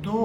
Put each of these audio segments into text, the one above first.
2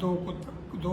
2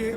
1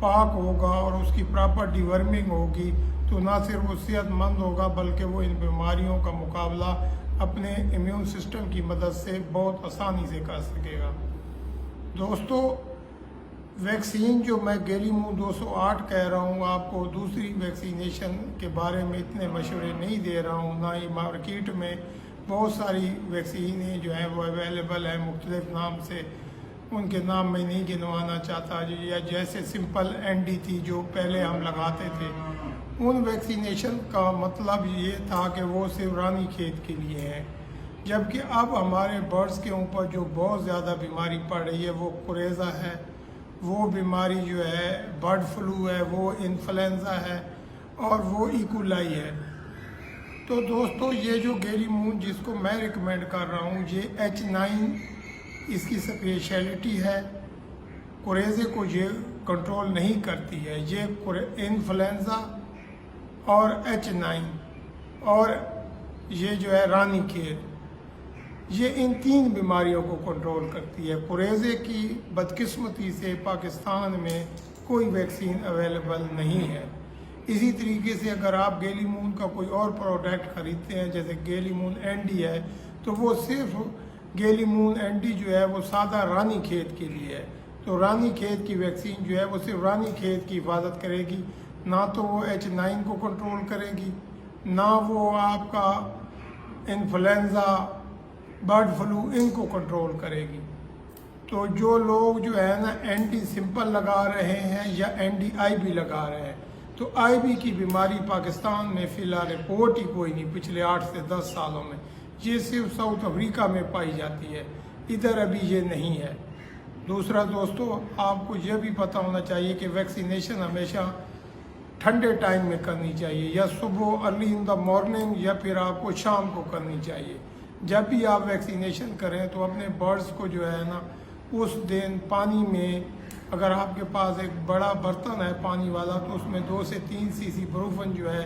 پاک ہوگا اور اس کی پراپر ڈیورمنگ ہوگی تو نہ صرف وہ صحت مند ہوگا بلکہ وہ ان بیماریوں کا مقابلہ اپنے امیون سسٹم کی مدد سے بہت آسانی سے کر سکے گا۔ دوستو، ویکسین جو میں گیلیمو 208 کہہ رہا ہوں آپ کو، دوسری ویکسینیشن کے بارے میں اتنے مشورے نہیں دے رہا ہوں، نہ ہی مارکیٹ میں بہت ساری ویکسینیں جو ہیں وہ اویلیبل ہیں مختلف نام سے، ان کے نام میں نہیں گنوانا چاہتا، یا جیسے سمپل این ڈی تھی جو پہلے ہم لگاتے تھے، ان ویکسینیشن کا مطلب یہ تھا کہ وہ صرف رانی کھیت کے لیے ہیں، جبکہ اب ہمارے برڈز کے اوپر جو بہت زیادہ بیماری پڑ رہی ہے وہ کوریزا ہے، وہ بیماری جو ہے برڈ فلو ہے، وہ انفلوئنزا ہے اور وہ ایکولائی ہے۔ تو دوستو، یہ جو گیلیمو جس کو میں ریکمینڈ کر رہا ہوں، یہ H9 اس کی اسپیشلٹی ہے، کوریزے کو یہ کنٹرول نہیں کرتی ہے، یہ انفلوئنزا اور H9 اور یہ جو ہے رانی کھیت، یہ ان تین بیماریوں کو کنٹرول کرتی ہے۔ کوریزے کی بدقسمتی سے پاکستان میں کوئی ویکسین اویلیبل نہیں ہے۔ اسی طریقے سے اگر آپ گیلیمون کا کوئی اور پروڈکٹ خریدتے ہیں جیسے گیلیمون این ڈی ہے تو وہ صرف گیلیمون این ڈی جو ہے وہ سادہ رانی کھیت کے لیے ہے، تو رانی کھیت کی ویکسین جو ہے وہ صرف رانی کھیت کی حفاظت کرے گی، نہ تو وہ H9 کو کنٹرول کرے گی، نہ وہ آپ کا انفلوئنزا برڈ فلو ان کو کنٹرول کرے گی۔ تو جو لوگ جو ہے نا اینٹی سمپل لگا رہے ہیں یا این ڈی آئی بی لگا رہے ہیں، تو آئی بی کی بیماری پاکستان میں فی الحال رپورٹ ہی کوئی نہیں پچھلے 8 سے 10 سالوں میں، یہ صرف ساؤتھ افریقہ میں پائی جاتی ہے، ادھر ابھی یہ نہیں ہے۔ دوسرا دوستو، آپ کو یہ بھی پتہ ہونا چاہیے کہ ویکسینیشن ہمیشہ ٹھنڈے ٹائم میں کرنی چاہیے، یا صبح ارلی ان دا مارننگ یا پھر آپ کو شام کو کرنی چاہیے۔ جب بھی آپ ویکسینیشن کریں تو اپنے برڈز کو جو ہے نا اس دن پانی میں، اگر آپ کے پاس ایک بڑا برتن ہے پانی والا تو اس میں 2 سے 3 cc بروفن جو ہے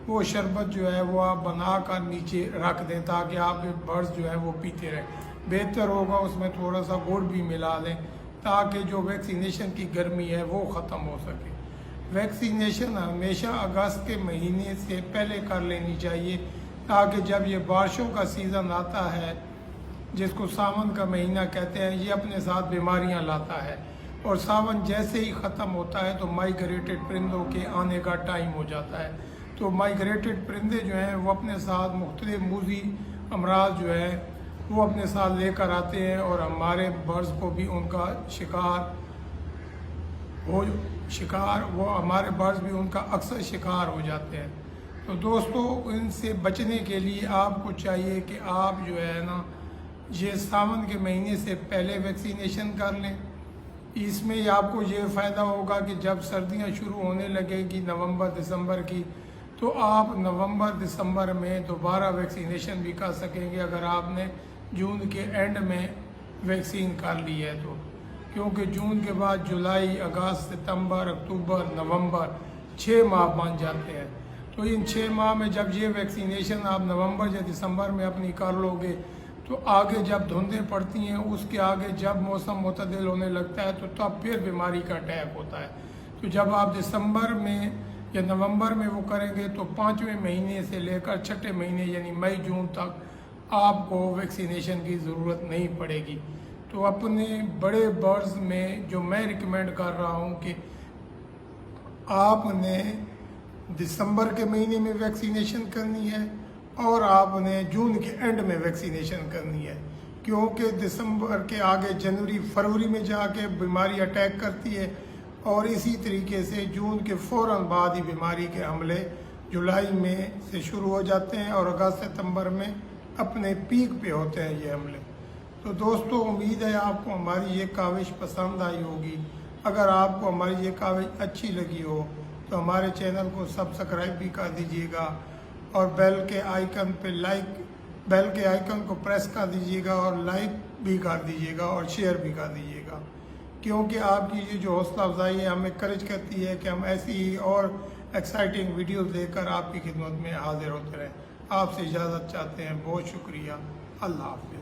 وہ شربت جو ہے وہ آپ بنا کر نیچے رکھ دیں تاکہ آپ کے برڈز جو ہے وہ پیتے رہیں۔ بہتر ہوگا اس میں تھوڑا سا گڑ بھی ملا لیں تاکہ جو ویکسینیشن کی گرمی ہے وہ ختم ہو سکے۔ ویکسینیشن ہمیشہ اگست کے مہینے سے پہلے کر لینی چاہیے تاکہ جب یہ بارشوں کا سیزن آتا ہے، جس کو ساون کا مہینہ کہتے ہیں، یہ اپنے ساتھ بیماریاں لاتا ہے، اور ساون جیسے ہی ختم ہوتا ہے تو مائیگریٹڈ پرندوں کے آنے کا ٹائم ہو جاتا ہے، تو مائیگریٹڈ پرندے جو ہیں وہ اپنے ساتھ مختلف موذی امراض جو ہیں وہ اپنے ساتھ لے کر آتے ہیں، اور ہمارے برڈز کو بھی ان کا ہمارے برڈز بھی ان کا اکثر شکار ہو جاتے ہیں۔ تو دوستو، ان سے بچنے کے لیے آپ کو چاہیے کہ آپ جو ہے نا یہ ساون کے مہینے سے پہلے ویکسینیشن کر لیں۔ اس میں آپ کو یہ فائدہ ہوگا کہ جب سردیاں شروع ہونے لگے گی نومبر دسمبر کی، تو آپ نومبر دسمبر میں دوبارہ ویکسینیشن بھی کر سکیں گے اگر آپ نے جون کے اینڈ میں ویکسین کر لی ہے تو، کیونکہ جون کے بعد جولائی، اگست، ستمبر، اکتوبر، نومبر 6 ماہ بن جاتے ہیں۔ تو ان 6 ماہ میں جب یہ ویکسینیشن آپ نومبر یا دسمبر میں اپنی کر لو گے تو آگے جب دھندیں پڑتی ہیں، اس کے آگے جب موسم معتدل ہونے لگتا ہے تو تب پھر بیماری کا اٹیک ہوتا ہے۔ تو جب آپ دسمبر میں یا نومبر میں وہ کریں گے تو 5ویں مہینے سے لے کر 6 مہینے یعنی مئی جون تک آپ کو ویکسینیشن کی ضرورت نہیں پڑے گی۔ تو اپنے بڑے برڈز میں جو میں ریکمینڈ کر رہا ہوں کہ آپ نے دسمبر کے مہینے میں ویکسینیشن کرنی ہے اور آپ نے جون کے اینڈ میں ویکسینیشن کرنی ہے، کیونکہ دسمبر کے آگے جنوری فروری میں جا کے بیماری اٹیک کرتی ہے، اور اسی طریقے سے جون کے فوراً بعد ہی بیماری کے حملے جولائی میں سے شروع ہو جاتے ہیں اور اگست ستمبر میں اپنے پیک پہ ہوتے ہیں یہ حملے۔ تو دوستو، امید ہے آپ کو ہماری یہ کاوش پسند آئی ہوگی۔ اگر آپ کو ہماری یہ کاوش اچھی لگی ہو تو ہمارے چینل کو سبسکرائب بھی کر دیجیے گا، اور بیل کے آئیکن کو پریس کر دیجیے گا، اور لائک بھی کر دیجیے گا اور شیئر بھی کر دیجیے گا، کیونکہ آپ کی یہ جو حوصلہ افزائی ہے ہمیں انکریج کرتی ہے کہ ہم ایسی ہی اور ایکسائٹنگ ویڈیوز لے کر آپ کی خدمت میں حاضر ہوتے رہیں۔ آپ سے اجازت چاہتے ہیں، بہت شکریہ، اللہ حافظ۔